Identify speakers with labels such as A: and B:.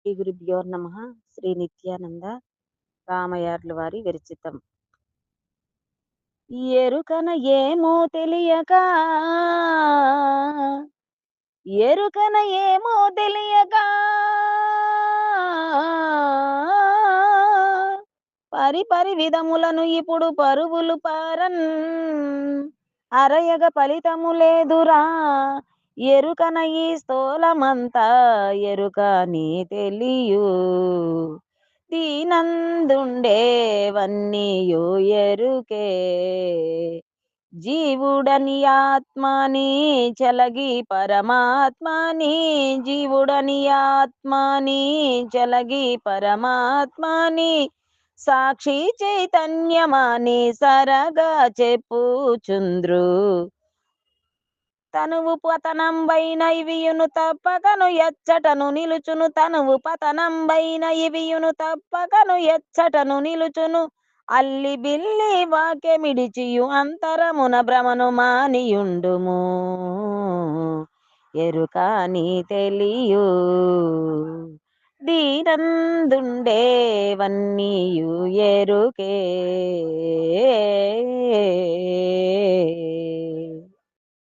A: శ్రీ గురుభ్యో నమః. శ్రీ నిత్యానంద రామయార్ల వారి విరచితం. ఎరుకన ఏమో తెలియక ఎరుకన ఏమో తెలియక పరి విధములను ఇప్పుడు పరుగులు పారన్ అరయగ ఫలితము లేదురా. ఎరుకన ఈ స్థూలమంతా ఎరుక నీ తెలియు దీనందుండేవన్నీయు ఎరుకే. జీవుడని ఆత్మని చలగి పరమాత్మని జీవుడని ఆత్మని చలగి పరమాత్మని సాక్షి చైతన్యమాని సరగా చెప్పుచుంద్రు. తనువు పతనంబైన ఇవియును తప్పకను ఎచ్చటను నిలుచును. తనువు పతనంబైన ఇవియును తప్పకను ఎచ్చటను నిలుచును. అల్లి బిల్లి వాక్యమిడిచియు అంతరమున భ్రమను మానియుండుము. ఎరుక నీ తెలియు దీనందుండేవన్నీయు ఎరుకే.